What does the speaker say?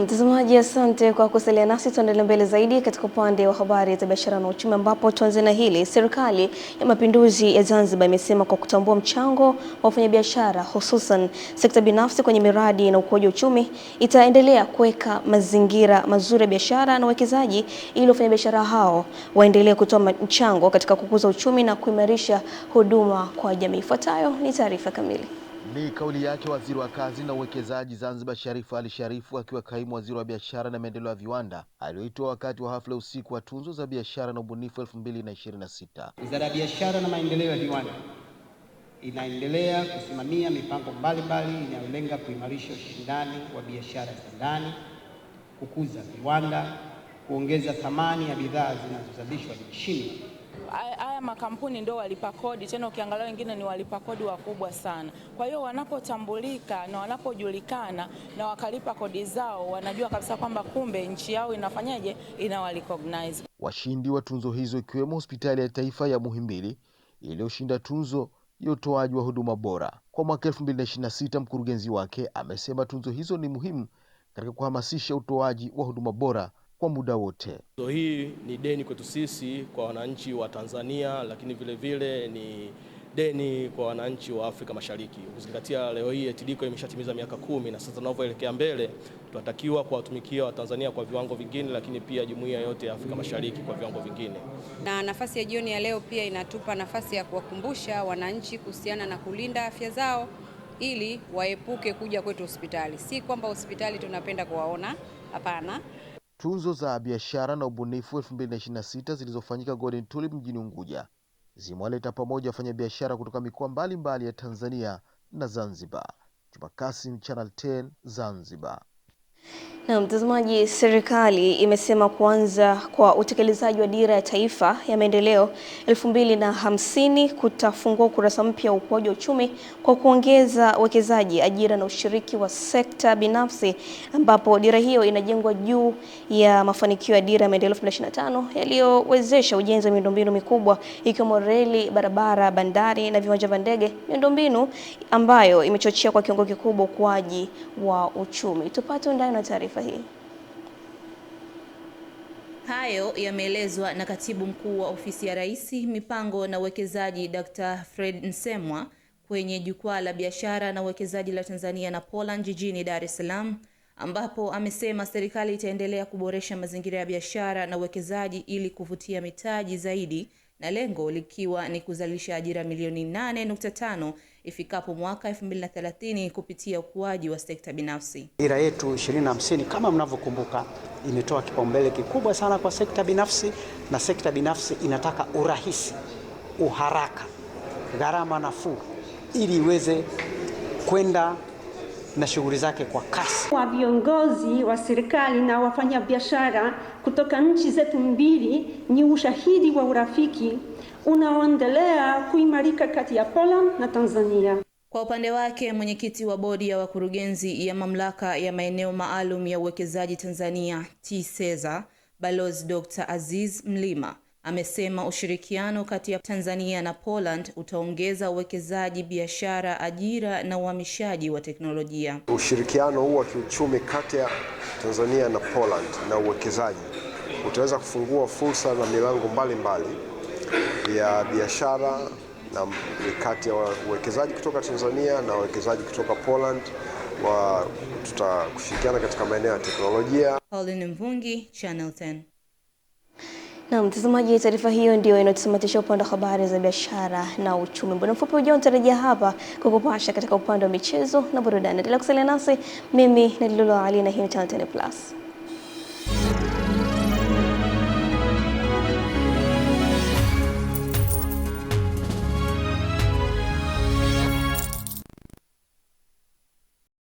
Mtazamaji, asante kwa kusalia nasi. Tuendelee mbele zaidi katika upande wa habari za biashara na uchumi, ambapo tuanze na hili. Serikali ya Mapinduzi ya Zanzibar imesema kwa kutambua mchango wa wafanyabiashara hususan sekta binafsi kwenye miradi na ukuaji wa uchumi, itaendelea kuweka mazingira mazuri ya biashara na uwekezaji ili wafanyabiashara hao waendelee kutoa mchango katika kukuza uchumi na kuimarisha huduma kwa jamii. Ifuatayo ni taarifa kamili. Ni kauli yake Waziri wa Kazi na Uwekezaji Zanzibar Sharifu Ali Sharifu akiwa kaimu waziri wa biashara na maendeleo ya viwanda aliyoitoa wakati wa hafla usiku wa tunzo za biashara na ubunifu 2026. Wizara ya Biashara na Maendeleo ya Viwanda inaendelea kusimamia mipango mbalimbali inayolenga kuimarisha ushindani wa biashara za ndani, kukuza viwanda, kuongeza thamani ya bidhaa zinazozalishwa nchini. Haya makampuni ndio walipa kodi, tena ukiangalia wengine ni walipa kodi wakubwa sana. Kwa hiyo wanapotambulika na wanapojulikana na wakalipa kodi zao, wanajua kabisa kwamba kumbe nchi yao inafanyaje, inawarecognize. Washindi wa tunzo hizo ikiwemo Hospitali ya Taifa ya Muhimbili iliyoshinda tunzo ya utoaji wa huduma bora kwa mwaka 2026. Mkurugenzi wake amesema tunzo hizo ni muhimu katika kuhamasisha utoaji wa huduma bora kwa muda wote. Hii ni deni kwetu sisi kwa wananchi wa Tanzania, lakini vile vile ni deni kwa wananchi wa Afrika Mashariki. Ukizingatia leo hii TDCO imeshatimiza miaka 10 na sasa tunavyoelekea mbele tunatakiwa kuwatumikia Watanzania kwa viwango vingine, lakini pia jumuiya yote ya Afrika Mashariki kwa viwango vingine. Na nafasi ya jioni ya leo pia inatupa nafasi ya kuwakumbusha wananchi kuhusiana na kulinda afya zao ili waepuke kuja kwetu hospitali. Si kwamba hospitali tunapenda kuwaona, hapana. Tunzo za biashara na ubunifu 2026 zilizofanyika Golden Tulip mjini Unguja zimewaleta pamoja wafanyabiashara kutoka mikoa mbalimbali ya Tanzania na Zanzibar. Juma Kasim, Channel 10, Zanzibar. Na mtazamaji, serikali imesema kuanza kwa utekelezaji wa dira ya taifa ya maendeleo 2050 kutafungua ukurasa mpya wa ukuaji wa uchumi kwa kuongeza uwekezaji, ajira na ushiriki wa sekta binafsi, ambapo dira hiyo inajengwa juu ya mafanikio ya dira ya maendeleo 2025 yaliyowezesha ujenzi wa miundombinu mikubwa ikiwemo reli, barabara, bandari na viwanja vya ndege, miundombinu ambayo imechochea kwa kiwango kikubwa ukuaji wa uchumi. Tupate undani na taarifa hii. Hayo yameelezwa na Katibu Mkuu wa Ofisi ya Rais, Mipango na Uwekezaji, Dr. Fred Nsemwa kwenye jukwaa la biashara na uwekezaji la Tanzania na Poland jijini Dar es Salaam, ambapo amesema serikali itaendelea kuboresha mazingira ya biashara na uwekezaji ili kuvutia mitaji zaidi, na lengo likiwa ni kuzalisha ajira milioni 8.5 ifikapo mwaka 2030 kupitia ukuaji wa sekta binafsi. Dira yetu 2050 kama mnavyokumbuka imetoa kipaumbele kikubwa sana kwa sekta binafsi, na sekta binafsi inataka urahisi, uharaka, gharama nafuu ili iweze kwenda na shughuli zake kwa kasi. Wa viongozi wa serikali na wafanyabiashara kutoka nchi zetu mbili ni ushahidi wa urafiki unaoendelea kuimarika kati ya Poland na Tanzania. Kwa upande wake, mwenyekiti wa bodi ya wakurugenzi ya mamlaka ya maeneo maalum ya uwekezaji Tanzania TISEZA, Balozi Dr. Aziz Mlima, amesema ushirikiano kati ya Tanzania na Poland utaongeza uwekezaji, biashara, ajira na uhamishaji wa teknolojia. Ushirikiano huu wa kiuchumi kati ya Tanzania na Poland na uwekezaji utaweza kufungua fursa na milango mbalimbali ya biashara na kati ya uwekezaji kutoka Tanzania na uwekezaji kutoka Poland. Tutakushirikiana katika maeneo ya teknolojia. Pauline Mvungi, Channel 10. Na mtazamaji, taarifa hiyo ndio inatamatisha upande wa habari za biashara na uchumi. Muda mfupi ujao nitarejea hapa kukupasha katika upande wa michezo na burudani. Endelea kusalia nasi. Mimi ni Lulu Ali na hii ni Channel 10 Plus.